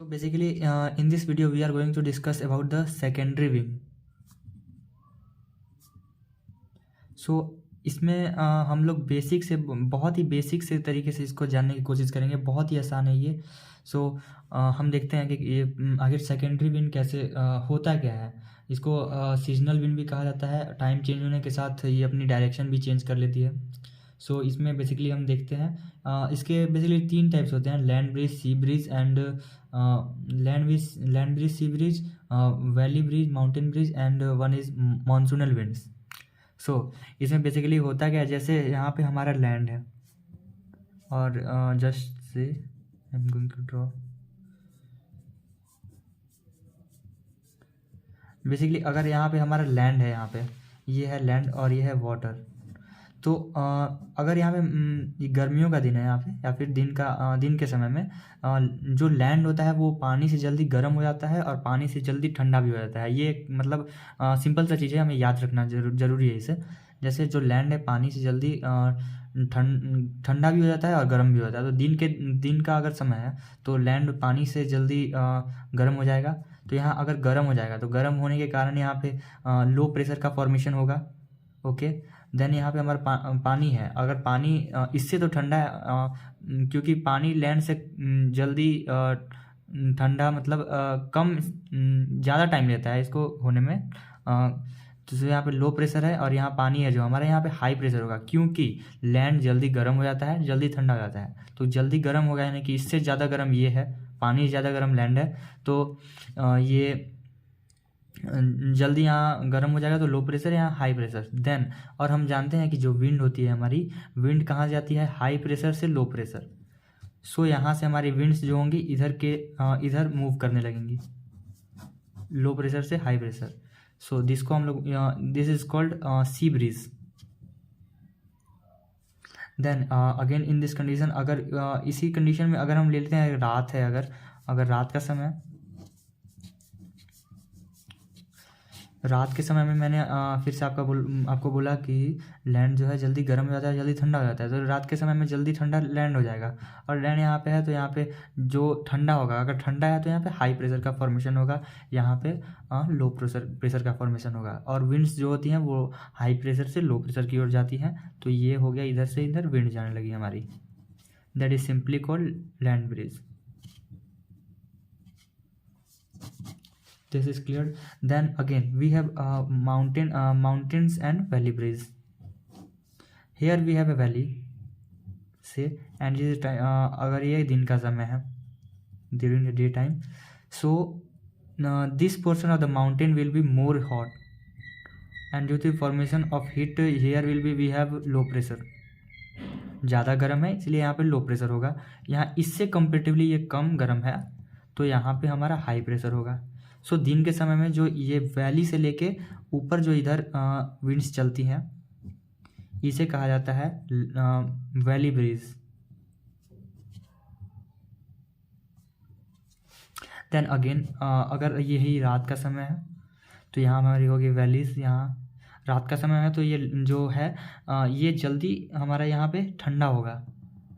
So basically, in this video we are going to discuss about the secondary wing. So इसमें हम लोग basic से बहुत ही basic से तरीके से इसको जानने की कोशिश करेंगे। बहुत ही आसान है ये। सो हम देखते हैं कि ये आखिर सेकेंडरी विंड कैसे होता क्या है। इसको सीजनल विंड भी कहा जाता है। टाइम चेंज होने के साथ ये अपनी डायरेक्शन भी चेंज कर लेती है। सो इसमें बेसिकली हम देखते हैं इसके बेसिकली 3 टाइप्स होते हैं: land breeze, sea breeze and land breeze, sea breeze, valley breeze, mountain breeze and one is monsoonal winds. So इसमें बेसिकली होता क्या है, जैसे यहाँ पे हमारा लैंड है और जस्ट से I am going to draw. Basically अगर यहाँ पे हमारा लैंड है, यहाँ पे ये है लैंड और ये है वाटर। तो अगर यहाँ पे गर्मियों का दिन है यहाँ पे, या फिर दिन के समय में जो लैंड होता है वो पानी से जल्दी गर्म हो जाता है और पानी से जल्दी ठंडा भी हो जाता है। ये मतलब सिंपल सा चीज़ है, हमें याद रखना ज़रूरी है इसे। जैसे जो लैंड है पानी से जल्दी ठंडा भी हो जाता है और गर्म भी हो जाता है। तो दिन का अगर समय है तो लैंड पानी से जल्दी गर्म हो जाएगा। तो यहाँ अगर गर्म हो जाएगा तो गर्म होने के कारण यहाँ पे लो प्रेशर का फॉर्मेशन होगा। ओके, देन यहाँ पे हमारा पानी है। अगर पानी इससे तो ठंडा है क्योंकि पानी लैंड से जल्दी ठंडा मतलब कम ज़्यादा टाइम लेता है इसको होने में। तो यहाँ पे लो प्रेशर है और यहाँ पानी है जो हमारे यहाँ पे हाई प्रेशर होगा, क्योंकि लैंड जल्दी गर्म हो जाता है, जल्दी ठंडा हो जाता है। तो जल्दी गर्म होगा यानी कि इससे ज़्यादा गर्म ये है, पानी ज़्यादा गर्म लैंड है। तो ये जल्दी यहाँ गर्म हो जाएगा। तो लो प्रेशर, यहाँ हाई प्रेशर। देन और हम जानते हैं कि जो विंड होती है हमारी, विंड कहाँ जाती है? हाई प्रेशर से लो प्रेशर। सो यहाँ से हमारी विंड्स जो होंगी इधर मूव करने लगेंगी, लो प्रेशर से हाई प्रेशर। सो दिस को हम लोग this is called sea breeze. Then again in this condition, अगर इसी कंडीशन में अगर हम ले लेते हैं रात है, अगर रात का समय, रात के समय में मैंने फिर से आपको बोला कि लैंड जो है जल्दी गर्म हो जाता है, जल्दी ठंडा हो जाता है। तो रात के समय में जल्दी ठंडा लैंड हो जाएगा और लैंड यहाँ पे है तो यहाँ पे जो ठंडा होगा, अगर ठंडा है तो यहाँ पे हाई प्रेशर का फॉर्मेशन होगा, यहाँ पे लो प्रेशर का फॉर्मेशन होगा। और विंड्स जो होती हैं वो हाई प्रेशर से लो प्रेशर की ओर जाती हैं। तो ये हो गया, इधर से इधर विंड जाने लगी हमारी। That is simply called land bridge. This is cleared. Then again we have mountains and valley bridge. Here we have a valley, say, and this is अगर ये दिन का समय है, during the day time, so this portion of the mountain will be more hot, and due to formation of heat here will be we have low pressure. ज़्यादा गर्म है इसलिए यहाँ पे लो प्रेशर होगा। यहाँ इससे कंपेरेटिवली ये कम गर्म है तो यहाँ पे हमारा हाई प्रेशर होगा। सो दिन के समय में जो ये वैली से लेके ऊपर जो इधर विंड्स चलती हैं इसे कहा जाता है वैली ब्रीज। देन अगेन अगर यही रात का समय है तो यहाँ हमारी होगी वैलीज। यहाँ रात का समय है तो ये जो है ये जल्दी हमारा यहाँ पे ठंडा होगा।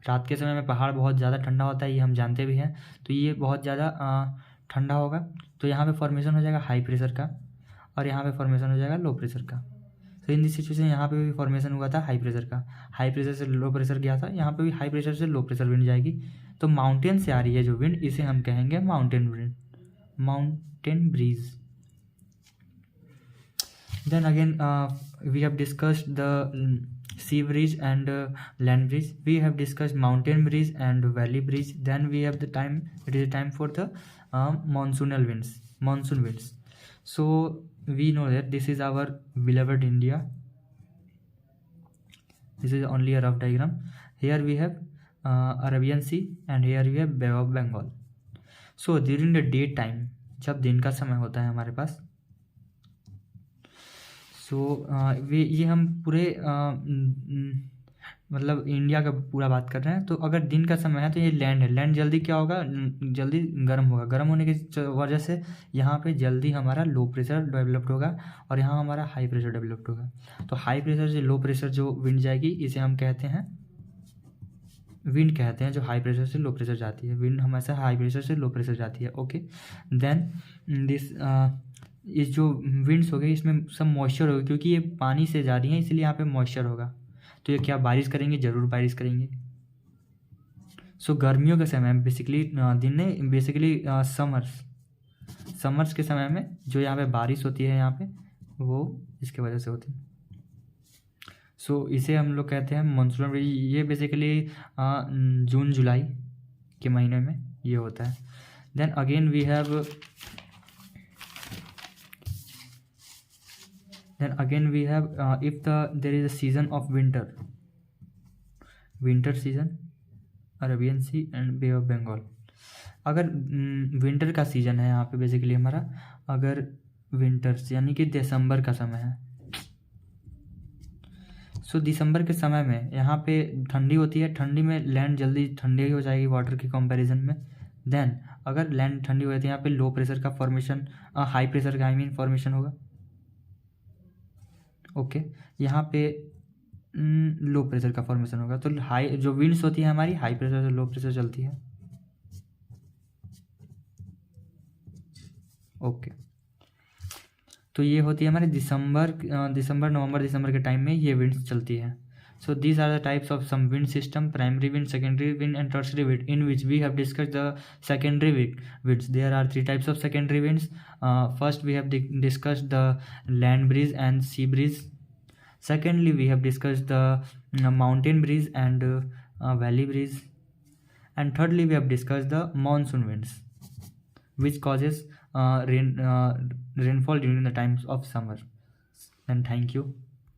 रात के समय में पहाड़ बहुत ज़्यादा ठंडा होता है, ये हम जानते भी हैं। तो ये बहुत ज़्यादा ठंडा होगा तो यहाँ पे फॉर्मेशन हो जाएगा हाई प्रेशर का और यहाँ पे फॉर्मेशन हो जाएगा लो प्रेशर का। तो इन दिस सिचुएशन यहाँ पे भी फॉर्मेशन हुआ था हाई प्रेशर का, हाई प्रेशर से लो प्रेशर गया था, यहाँ पे भी हाई प्रेशर से लो प्रेशर विंड जाएगी। तो माउंटेन से आ रही है जो विंड, इसे हम कहेंगे mountain wind, mountain breeze. Then again we have discussed the sea bridge and land bridge. We have discussed mountain bridge and valley bridge. Then we have it is time for the monsoon winds. So we know that this is our beloved India. This is only a rough diagram. Here we have Arabian Sea and here we have Bay of Bengal. So during the day time, जब दिन का समय होता है हमारे पास, ये हम पूरे मतलब इंडिया का पूरा बात कर रहे हैं। तो अगर दिन का समय है तो ये लैंड है, लैंड जल्दी क्या होगा? जल्दी गर्म होगा। गर्म होने की वजह से यहाँ पे जल्दी हमारा लो प्रेशर डेवलप्ड होगा और यहाँ हमारा हाई प्रेशर डेवलप्ड होगा। तो हाई प्रेशर से लो प्रेशर जो विंड जाएगी इसे हम कहते हैं विंड कहते हैं जो हाई प्रेशर से लो प्रेशर जाती है। विंड हमेशा हाई प्रेशर से लो प्रेशर जाती है। ओके, देन दिस ये जो विंड्स हो गई इसमें सब मॉइस्चर होगा, क्योंकि ये पानी से जा रही है इसलिए यहाँ पे मॉइस्चर होगा। तो ये क्या बारिश करेंगे? ज़रूर बारिश करेंगे। सो गर्मियों के समय में बेसिकली दिन में बेसिकली समर्स के समय में जो यहाँ पे बारिश होती है यहाँ पे वो इसके वजह से होती है। सो इसे हम लोग कहते हैं मानसून। ये बेसिकली जून जुलाई के महीने में ये होता है। Then again we have if there is a season of winter season, Arabian sea and bay of Bengal. अगर विंटर का सीजन है यहाँ पे बेसिकली हमारा, अगर विंटर्स यानी कि दिसंबर का समय है, सो दिसंबर के समय में यहाँ पे ठंडी होती है। ठंडी में लैंड जल्दी ठंडी हो जाएगी वाटर के कंपैरिजन में। देन अगर लैंड ठंडी हो जाती है यहाँ पे लो प्रेशर का फॉर्मेशन, हाई प्रेशर का फॉर्मेशन होगा। ओके, यहाँ पे लो प्रेशर का फॉर्मेशन होगा। तो हाई जो विंड्स होती है हमारी हाई प्रेशर से लो प्रेशर चलती है। ओके, तो ये होती है हमारे नवंबर दिसंबर के टाइम में ये विंड्स चलती है। So these are the types of some wind system: primary wind, secondary wind and tertiary wind, in which we have discussed the secondary winds. There are 3 types of secondary winds. First we have discussed the land breeze and sea breeze. Secondly, we have discussed the mountain breeze and valley breeze. And thirdly, we have discussed the monsoon winds, which causes rainfall during the times of summer. And thank you.